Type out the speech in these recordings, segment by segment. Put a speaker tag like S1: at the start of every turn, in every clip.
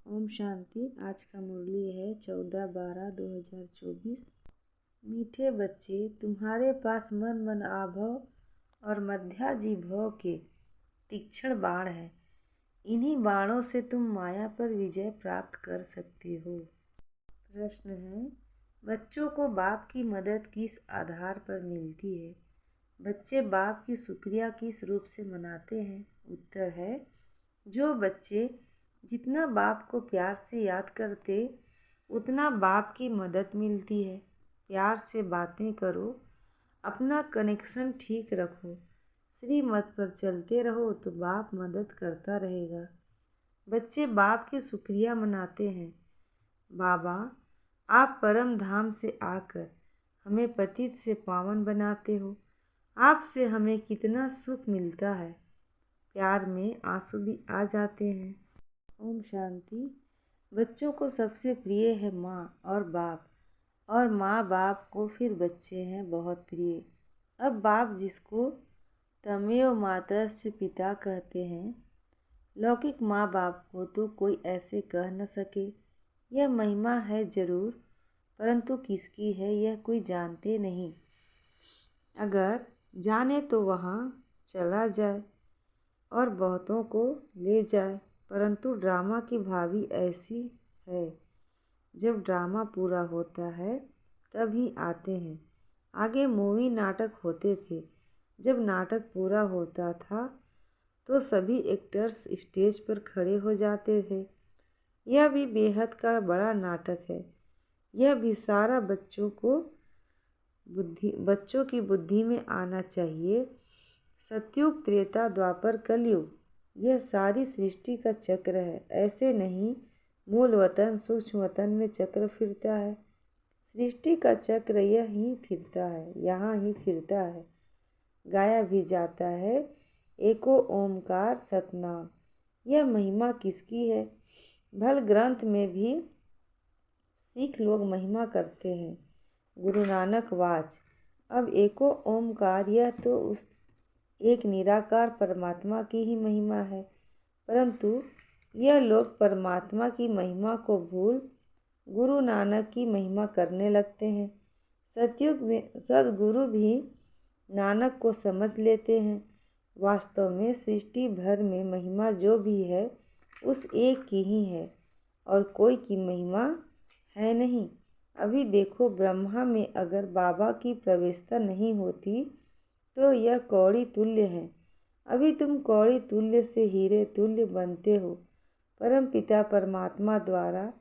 S1: ओम शांति। आज का मुरली है 14/12/2024। मीठे बच्चे, तुम्हारे पास मन मन आभव और मध्याजिभव के तीक्ष्ण बाण हैं। इन्हीं बाणों से तुम माया पर विजय प्राप्त कर सकते हो। प्रश्न है, बच्चों को बाप की मदद किस आधार पर मिलती है? बच्चे बाप की शुक्रिया किस रूप से मनाते हैं? उत्तर है, जो बच्चे जितना बाप को प्यार से याद करते उतना बाप की मदद मिलती है। प्यार से बातें करो, अपना कनेक्शन ठीक रखो, श्रीमत पर चलते रहो तो बाप मदद करता रहेगा। बच्चे बाप की शुक्रिया मनाते हैं। बाबा, आप परम धाम से आकर हमें पतित से पावन बनाते हो। आपसे हमें कितना सुख मिलता है। प्यार में आंसू भी आ जाते हैं। ओम शांति। बच्चों को सबसे प्रिय है माँ और बाप, और माँ बाप को फिर बच्चे हैं बहुत प्रिय। अब बाप जिसको तमेव मातस्य पिता कहते हैं, लौकिक माँ बाप को तो कोई ऐसे कह न सके। यह महिमा है जरूर, परंतु किसकी है यह कोई जानते नहीं। अगर जाने तो वहाँ चला जाए और बहुतों को ले जाए, परंतु ड्रामा की भावी ऐसी है, जब ड्रामा पूरा होता है तभी आते हैं। आगे मूवी नाटक होते थे। जब नाटक पूरा होता था तो सभी एक्टर्स स्टेज पर खड़े हो जाते थे। यह भी बेहद का बड़ा नाटक है। यह भी सारा बच्चों की बुद्धि में आना चाहिए। सतयुग, त्रेता, द्वापर, कलयुग, यह सारी सृष्टि का चक्र है। ऐसे नहीं मूल वतन सूक्ष्म वतन में चक्र फिरता है। सृष्टि का चक्र यहीं फिरता है, यहाँ ही फिरता है। गाया भी जाता है, एको ओमकार सतनाम। यह महिमा किसकी है? भल ग्रंथ में भी सिख लोग महिमा करते हैं। गुरु नानक वाच। अब एको ओमकार, यह तो उस एक निराकार परमात्मा की ही महिमा है, परंतु यह लोग परमात्मा की महिमा को भूल गुरु नानक की महिमा करने लगते हैं। सतयुग में सदगुरु भी नानक को समझ लेते हैं। वास्तव में सृष्टि भर में महिमा जो भी है उस एक की ही है, और कोई की महिमा है नहीं। अभी देखो, ब्रह्मा में अगर बाबा की प्रवेशता नहीं होती तो यह कौड़ी तुल्य है। अभी तुम कौड़ी तुल्य से हीरे तुल्य बनते हो। परम पिता परमात्मा द्वारा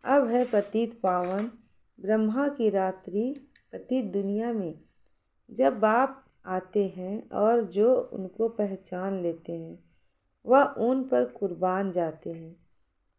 S1: अब है पतित पावन। ब्रह्मा की रात्रि पतित दुनिया में जब बाप आते हैं और जो उनको पहचान लेते हैं वह उन पर कुर्बान जाते हैं।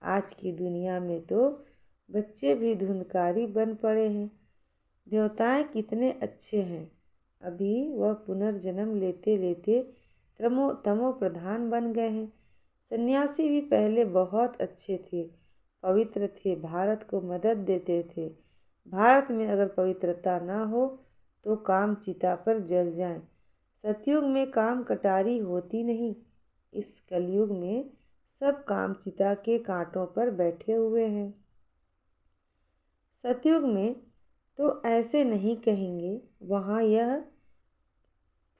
S1: आज की दुनिया में तो बच्चे भी धुंधकारी बन पड़े हैं। देवताएं कितने अच्छे हैं, अभी वह पुनर्जन्म लेते लेते तमो प्रधान बन गए हैं। सन्यासी भी पहले बहुत अच्छे थे, पवित्र थे, भारत को मदद देते थे। भारत में अगर पवित्रता ना हो तो काम चिता पर जल जाएं। सतयुग में काम कटारी होती नहीं। इस कलयुग में सब काम चिता के कांटों पर बैठे हुए हैं। सतयुग में तो ऐसे नहीं कहेंगे, वहाँ यह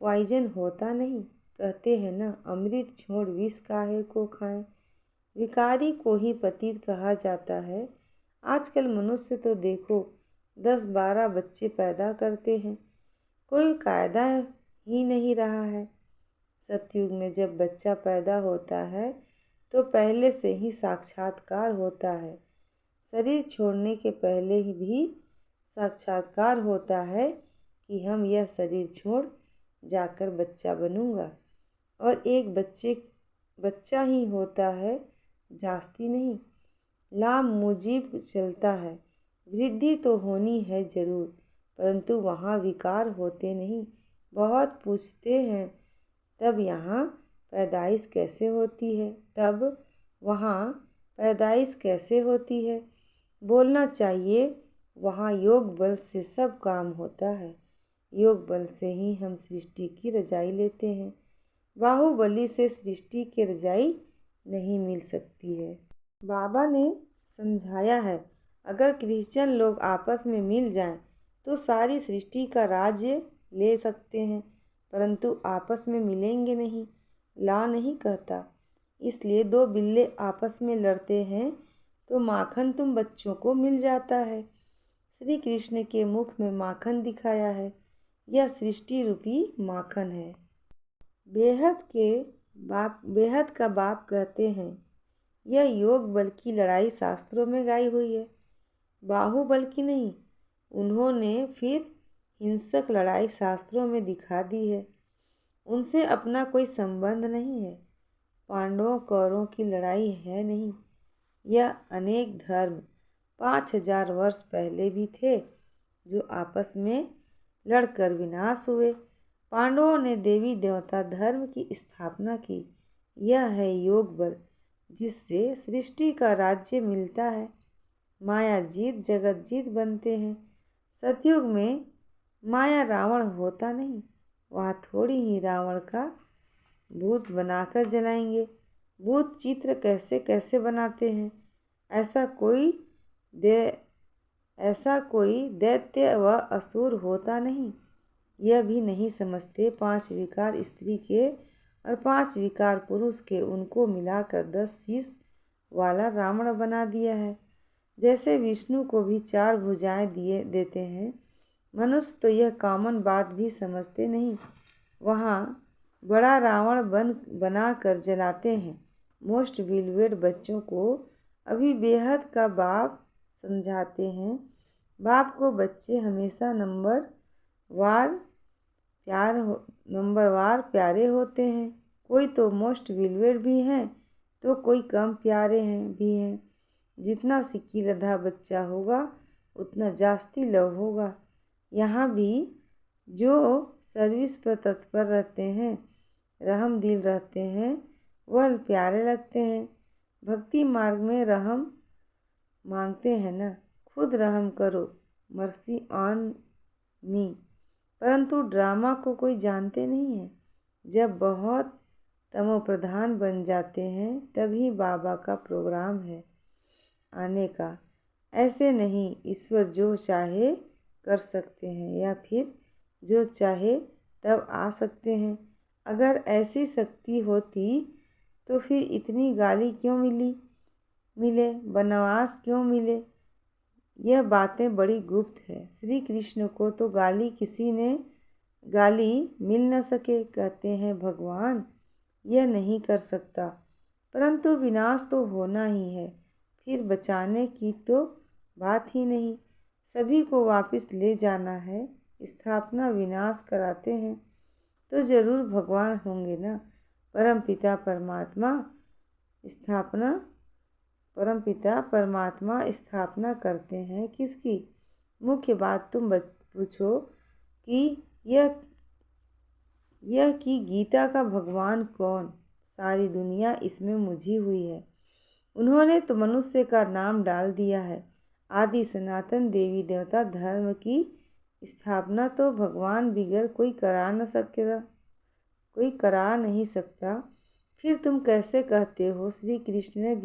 S1: पॉइजन होता नहीं। कहते हैं ना, अमृत छोड़ विष काहे को खाएं। विकारी को ही पतित कहा जाता है। आजकल मनुष्य तो देखो 10-12 बच्चे पैदा करते हैं, कोई कायदा ही नहीं रहा है। सतयुग में जब बच्चा पैदा होता है तो पहले से ही साक्षात्कार होता है। शरीर छोड़ने के पहले ही भी साक्षात्कार होता है कि हम यह शरीर छोड़ जाकर बच्चा बनूंगा, और एक बच्चा ही होता है, जास्ती नहीं। लाम मुजीब चलता है। वृद्धि तो होनी है जरूर, परंतु वहाँ विकार होते नहीं। बहुत पूछते हैं तब यहाँ पैदाइश कैसे होती है, तब वहाँ पैदाइश कैसे होती है। बोलना चाहिए, वहाँ योग बल से सब काम होता है। योग बल से ही हम सृष्टि की रजाई लेते हैं। बाहुबली से सृष्टि की रजाई नहीं मिल सकती है। बाबा ने समझाया है, अगर क्रिश्चियन लोग आपस में मिल जाएं तो सारी सृष्टि का राज्य ले सकते हैं, परंतु आपस में मिलेंगे नहीं। ला नहीं कहता। इसलिए दो बिल्ले आपस में लड़ते हैं तो माखन तुम बच्चों को मिल जाता है। श्री कृष्ण के मुख में माखन दिखाया है। यह सृष्टि रूपी माखन है। बेहद का बाप कहते हैं, यह योग बल की लड़ाई शास्त्रों में गाई हुई है, बाहुबल की नहीं। उन्होंने फिर हिंसक लड़ाई शास्त्रों में दिखा दी है। उनसे अपना कोई संबंध नहीं है। पांडवों कौरवों की लड़ाई है नहीं। यह अनेक धर्म 5000 वर्ष पहले भी थे जो आपस में लड़कर विनाश हुए। पांडवों ने देवी देवता धर्म की स्थापना की। यह है योग बल, जिससे सृष्टि का राज्य मिलता है। माया जीत जगत जीत बनते हैं। सतयुग में माया रावण होता नहीं। वहाँ थोड़ी ही रावण का भूत बनाकर जलाएंगे। भूत चित्र कैसे कैसे बनाते हैं। ऐसा कोई दैत्य व असुर होता नहीं। यह भी नहीं समझते 5 विकार स्त्री के और 5 विकार पुरुष के, उनको मिलाकर 10 शीश वाला रावण बना दिया है। जैसे विष्णु को भी 4 भुजाएं देते हैं। मनुष्य तो यह कॉमन बात भी समझते नहीं। वहाँ बड़ा रावण बना कर जलाते हैं। मोस्ट बिलवेड बच्चों को अभी बेहद का बाप समझाते हैं। बाप को बच्चे हमेशा नंबरवार प्यारे होते हैं। कोई तो मोस्ट बिलवेड भी हैं तो कोई कम प्यारे भी हैं। जितना सिक्कीलधा बच्चा होगा उतना जास्ती लव होगा। यहाँ भी जो सर्विस पर तत्पर रहते हैं, रहम दिल रहते हैं, वह प्यारे लगते हैं। भक्ति मार्ग में रहम मांगते हैं ना, खुद रहम करो, मर्सी ऑन मी। परंतु ड्रामा को कोई जानते नहीं है। जब बहुत तमोप्रधान बन जाते हैं तभी बाबा का प्रोग्राम है आने का। ऐसे नहीं, ईश्वर जो चाहे कर सकते हैं या फिर जो चाहे तब आ सकते हैं। अगर ऐसी शक्ति होती तो फिर इतनी गाली क्यों मिले, वनवास क्यों मिले। यह बातें बड़ी गुप्त है। श्री कृष्ण को तो गाली मिल न सके। कहते हैं भगवान यह नहीं कर सकता, परंतु विनाश तो होना ही है, फिर बचाने की तो बात ही नहीं। सभी को वापस ले जाना है। स्थापना विनाश कराते हैं तो जरूर भगवान होंगे ना। परमपिता परमात्मा स्थापना करते हैं किसकी। मुख्य बात तुम पूछो कि यह कि गीता का भगवान कौन। सारी दुनिया इसमें मुझी हुई है। उन्होंने तो मनुष्य का नाम डाल दिया है। आदि सनातन देवी देवता धर्म की स्थापना तो भगवान बिगर कोई करा नहीं सकता। फिर तुम कैसे कहते हो श्री कृष्ण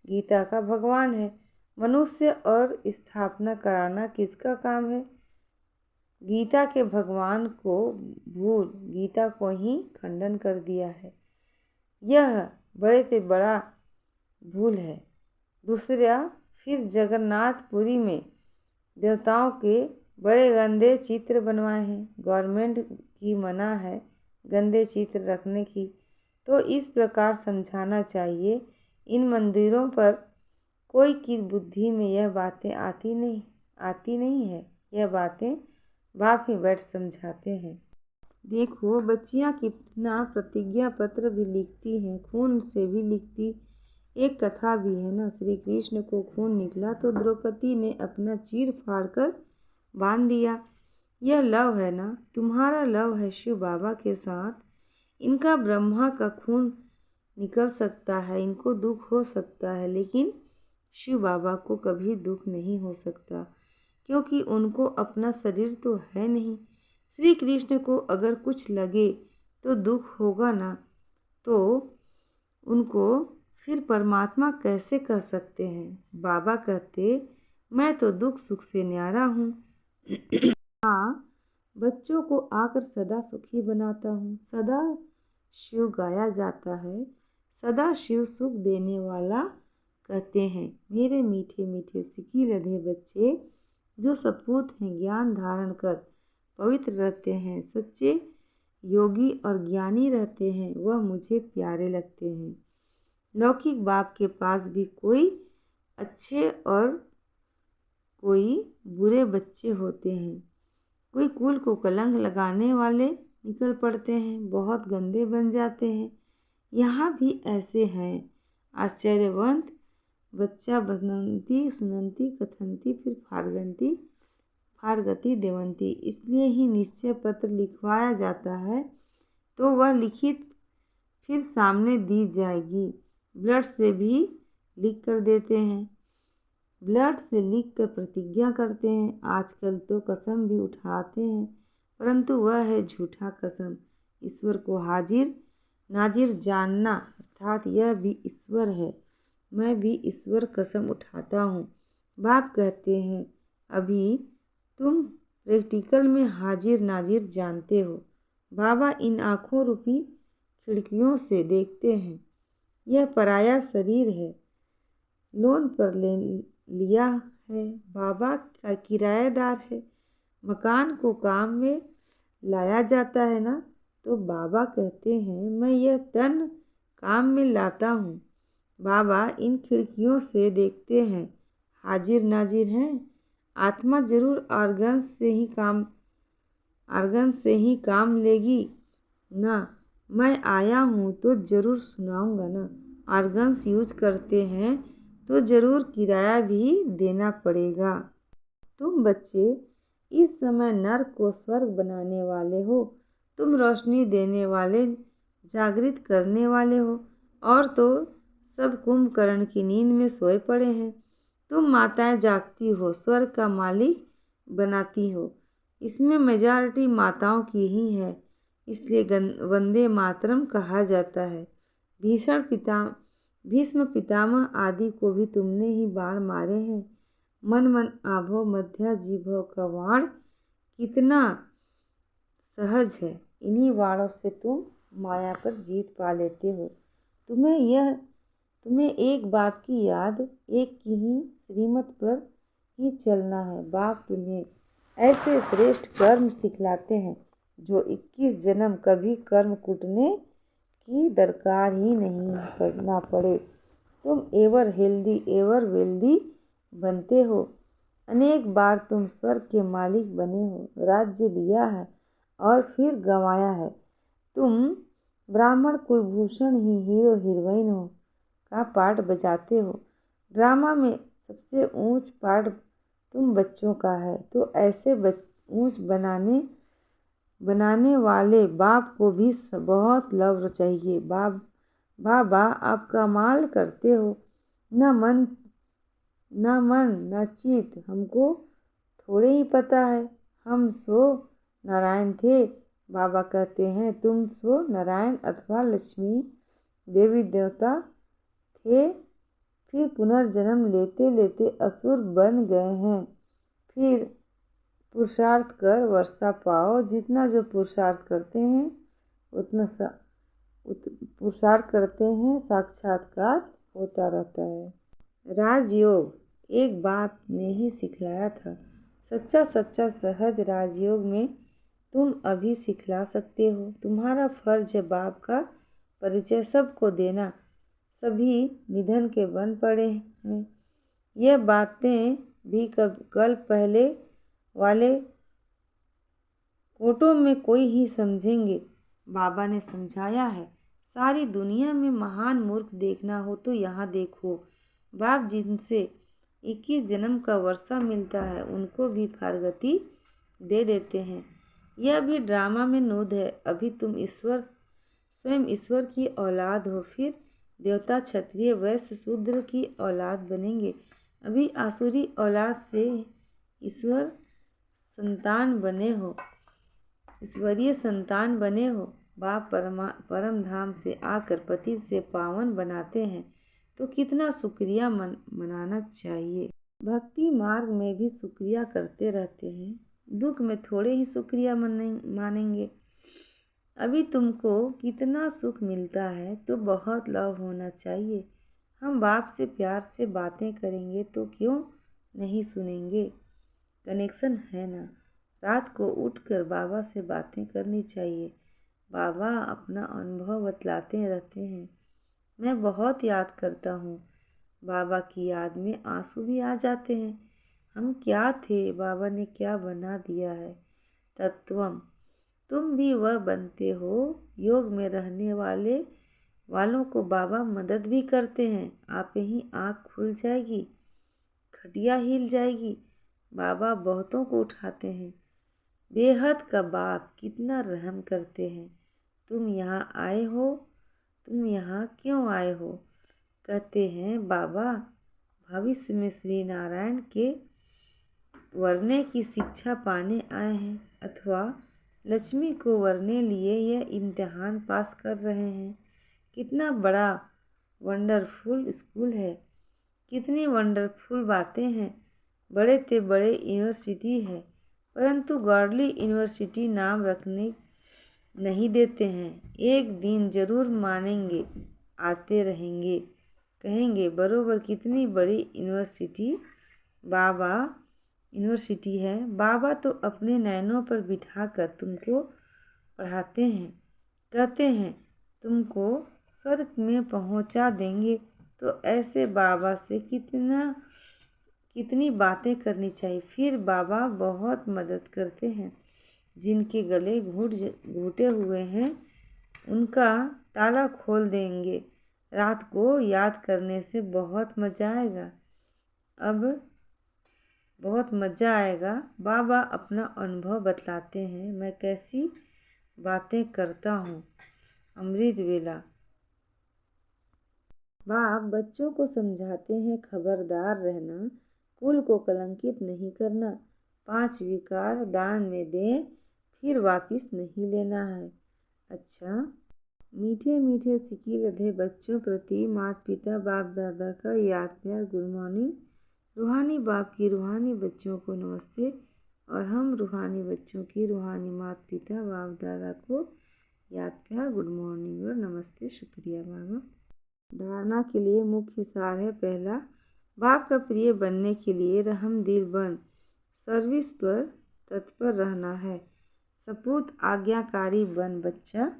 S1: गीता का भगवान है। मनुष्य और स्थापना कराना किसका काम है। गीता के भगवान को भूल गीता को ही खंडन कर दिया है। यह बड़े से बड़ा भूल है। दूसरा, फिर जगन्नाथपुरी में देवताओं के बड़े गंदे चित्र बनवाए हैं। गवर्नमेंट की मना है गंदे चित्र रखने की। तो इस प्रकार समझाना चाहिए। इन मंदिरों पर कोई की बुद्धि में यह बातें आती नहीं है। यह बातें बाप ही बैठ समझाते हैं। देखो बच्चियाँ कितना प्रतिज्ञा पत्र भी लिखती हैं, खून से भी लिखती। एक कथा भी है ना, श्री कृष्ण को खून निकला तो द्रौपदी ने अपना चीर फाड़ कर बांध दिया। यह लव है ना, तुम्हारा लव है शिव बाबा के साथ। इनका ब्रह्मा का खून निकल सकता है, इनको दुख हो सकता है, लेकिन शिव बाबा को कभी दुख नहीं हो सकता, क्योंकि उनको अपना शरीर तो है नहीं। श्री कृष्ण को अगर कुछ लगे तो दुख होगा ना, तो उनको फिर परमात्मा कैसे कह सकते हैं? बाबा कहते, मैं तो दुख सुख से न्यारा हूँ। हाँ, बच्चों को आकर सदा सुखी बनाता हूँ। सदा शिव गाया जाता है, सदा शिव सुख देने वाला कहते हैं। मेरे मीठे मीठे सिकी लधे बच्चे, जो सपूत हैं ज्ञान धारण कर पवित्र रहते हैं, सच्चे योगी और ज्ञानी रहते हैं, वह मुझे प्यारे लगते हैं। लौकिक बाप के पास भी कोई अच्छे और कोई बुरे बच्चे होते हैं। कोई कुल को कलंक लगाने वाले निकल पड़ते हैं, बहुत गंदे बन जाते हैं। यहाँ भी ऐसे हैं। आश्चर्यवंत बच्चा बनंती सुनंती कथंती फिर फारगति देवंती। इसलिए ही निश्चय पत्र लिखवाया जाता है तो वह लिखित फिर सामने दी जाएगी। ब्लड से भी लिख कर देते हैं, ब्लड से लिख कर प्रतिज्ञा करते हैं। आजकल तो कसम भी उठाते हैं, परंतु वह है झूठा कसम। ईश्वर को हाजिर नाजिर जानना अर्थात यह भी ईश्वर है। मैं भी ईश्वर कसम उठाता हूँ। बाप कहते हैं, अभी तुम प्रैक्टिकल में हाजिर नाजिर जानते हो। बाबा इन आँखों रूपी खिड़कियों से देखते हैं। यह पराया शरीर है, लोन पर लिया है, बाबा का किराएदार है। मकान को काम में लाया जाता है ना, तो बाबा कहते हैं, मैं यह तन काम में लाता हूँ। बाबा इन खिड़कियों से देखते हैं, हाजिर नाजिर हैं। आत्मा जरूर ऑर्गन से ही काम लेगी ना। मैं आया हूँ तो ज़रूर सुनाऊँगा ना। ऑर्गन्स यूज करते हैं तो ज़रूर किराया भी देना पड़ेगा। तुम बच्चे इस समय नर्क को स्वर्ग बनाने वाले हो। तुम रोशनी देने वाले, जागृत करने वाले हो, और तो सब कुंभकर्ण की नींद में सोए पड़े हैं। तुम माताएं जागती हो, स्वर्ग का मालिक बनाती हो। इसमें मेजॉरिटी माताओं की ही है, इसलिए वंदे मातरम कहा जाता है। भीष्म पितामह आदि को भी तुमने ही बाण मारे हैं। मन मन आभो मध्या जीभो का बाण कितना सहज है। इन्हीं बाणों से तुम माया पर जीत पा लेते हो। तुम्हें एक बाप की याद, एक की ही श्रीमत पर ही चलना है। बाप तुम्हें ऐसे श्रेष्ठ कर्म सिखलाते हैं जो 21 जन्म कभी कर्म कूटने की दरकार ही नहीं करना पड़े। तुम एवर हेल्दी एवर वेल्दी बनते हो। अनेक बार तुम स्वर्ग के मालिक बने हो, राज्य लिया है और फिर गंवाया है। तुम ब्राह्मण कुलभूषण ही हीरो हीरोइन हो का पार्ट बजाते हो। ड्रामा में सबसे ऊंच पार्ट तुम बच्चों का है, तो ऐसे ऊंच बनाने वाले बाप को भी बहुत लव चाहिए। बाबा आप कमाल करते हो। न मन न चित हमको थोड़े ही पता है। हम सो नारायण थे। बाबा कहते हैं, तुम सो नारायण अथवा लक्ष्मी देवी देवता थे, फिर पुनर्जन्म लेते लेते असुर बन गए हैं। फिर पुरुषार्थ कर वर्षा पाओ। जितना जो पुरुषार्थ करते हैं उतना पुरुषार्थ करते हैं, साक्षात्कार होता रहता है। राजयोग एक बाप ने ही सिखलाया था। सच्चा सहज राजयोग में तुम अभी सिखला सकते हो। तुम्हारा फर्ज है बाप का परिचय सबको देना। सभी निधन के बन पड़े हैं। यह बातें भी कल पहले वाले कोटों में कोई ही समझेंगे। बाबा ने समझाया है, सारी दुनिया में महान मूर्ख देखना हो तो यहाँ देखो। बाप जिनसे 21 जन्म का वर्षा मिलता है, उनको भी फारगति दे देते हैं। यह भी ड्रामा में नूद है। अभी तुम स्वयं ईश्वर की औलाद हो, फिर देवता क्षत्रिय वैश्य शूद्र की औलाद बनेंगे। अभी आसुरी औलाद से ईश्वरीय संतान बने हो। बाप परम धाम से आकर पतित से पावन बनाते हैं। तो कितना शुक्रिया मनाना चाहिए। भक्ति मार्ग में भी शुक्रिया करते रहते हैं, दुख में थोड़े ही शुक्रिया मानेंगे। अभी तुमको कितना सुख मिलता है तो बहुत लव होना चाहिए। हम बाप से प्यार से बातें करेंगे तो क्यों नहीं सुनेंगे। कनेक्शन है ना। रात को उठकर बाबा से बातें करनी चाहिए। बाबा अपना अनुभव बतलाते रहते हैं। मैं बहुत याद करता हूँ। बाबा की याद में आंसू भी आ जाते हैं। हम क्या थे, बाबा ने क्या बना दिया है। तत्वम, तुम भी वह बनते हो। योग में रहने वालों को बाबा मदद भी करते हैं। आप ही आँख खुल जाएगी, खटिया हिल जाएगी। बाबा बहुतों को उठाते हैं। बेहद का बाप कितना रहम करते हैं। तुम यहाँ आए हो, तुम यहाँ क्यों आए हो। कहते हैं बाबा भविष्य में श्री नारायण के वरने की शिक्षा पाने आए हैं, अथवा लक्ष्मी को वरने लिए यह इम्तिहान पास कर रहे हैं। कितना बड़ा वंडरफुल स्कूल है, कितनी वंडरफुल बातें हैं। बड़े से बड़े यूनिवर्सिटी है, परंतु गॉडली यूनिवर्सिटी नाम रखने नहीं देते हैं। एक दिन जरूर मानेंगे, आते रहेंगे, कहेंगे बरोबर कितनी बड़ी यूनिवर्सिटी है। बाबा तो अपने नैनों पर बिठाकर तुमको पढ़ाते हैं, कहते हैं तुमको स्वर्ग में पहुंचा देंगे। तो ऐसे बाबा से कितनी बातें करनी चाहिए। फिर बाबा बहुत मदद करते हैं। जिनके गले घुटे हुए हैं उनका ताला खोल देंगे। रात को याद करने से बहुत मज़ा आएगा। अब बहुत मज़ा आएगा। बाबा अपना अनुभव बतलाते हैं। मैं कैसी बातें करता हूँ। अमृत वेला। बाप बच्चों को समझाते हैं, खबरदार रहना, कुल को कलंकित नहीं करना। 5 विकार दान में दें, फिर वापस नहीं लेना है। अच्छा, मीठे मीठे सिकी लधे बच्चों प्रति माता पिता बाप दादा का याद प्यार गुड मॉर्निंग। रूहानी बाप की रूहानी बच्चों को नमस्ते, और हम रूहानी बच्चों की रूहानी माता पिता बाप दादा को याद प्यार गुड मॉर्निंग और नमस्ते। शुक्रिया बाबा। धारणा के लिए मुख्य सार है। पहला, बाप का प्रिय बनने के लिए रहम दिल बन सर्विस पर तत्पर रहना है। सपूत आज्ञाकारी बन बच्चा,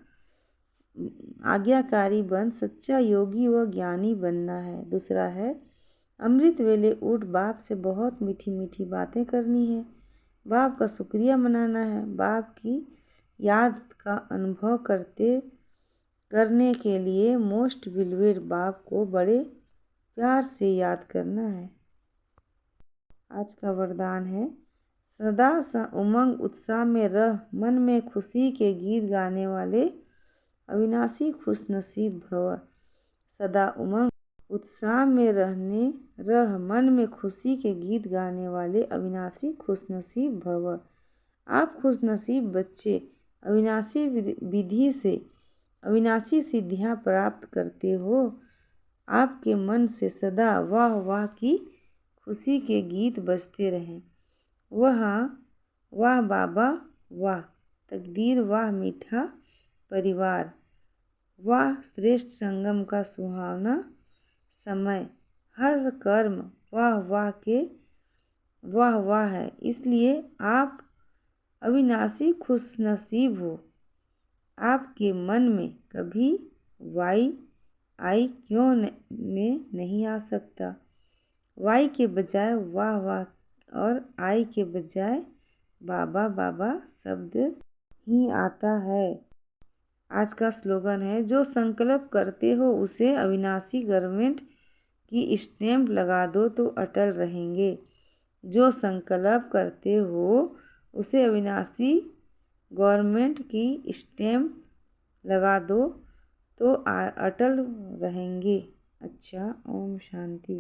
S1: आज्ञाकारी बन सच्चा योगी व ज्ञानी बनना है। दूसरा है, अमृत वेले उठ बाप से बहुत मीठी मीठी बातें करनी है। बाप का शुक्रिया मनाना है। बाप की याद का अनुभव करने के लिए मोस्ट बिलवेड बाप को बड़े प्यार से याद करना है। आज का वरदान है, सदा उमंग उत्साह में रह, मन में खुशी के गीत गाने वाले अविनाशी खुशनसीब भव। सदा उमंग उत्साह में रह, मन में खुशी के गीत गाने वाले अविनाशी खुशनसीब भव। आप खुशनसीब बच्चे अविनाशी विधि से अविनाशी सिद्धियाँ प्राप्त करते हो। आपके मन से सदा वाह वाह की खुशी के गीत बजते रहें। वाह बाबा, वाह तकदीर, वाह मीठा परिवार, वाह श्रेष्ठ संगम का सुहावना समय। हर कर्म वाह वाह के वाह वाह है, इसलिए आप अविनाशी खुशनसीब हो। आपके मन में कभी वाई आई क्यों में नहीं आ सकता। वाई के बजाय वाह वाह और आई के बजाय बाबा बाबा शब्द ही आता है। आज का स्लोगन है, जो संकल्प करते हो उसे अविनाशी गवर्नमेंट की स्टैंप लगा दो तो अटल रहेंगे। जो संकल्प करते हो उसे अविनाशी गवर्नमेंट की स्टैंप लगा दो तो अटल रहेंगे। अच्छा, ओम शांति।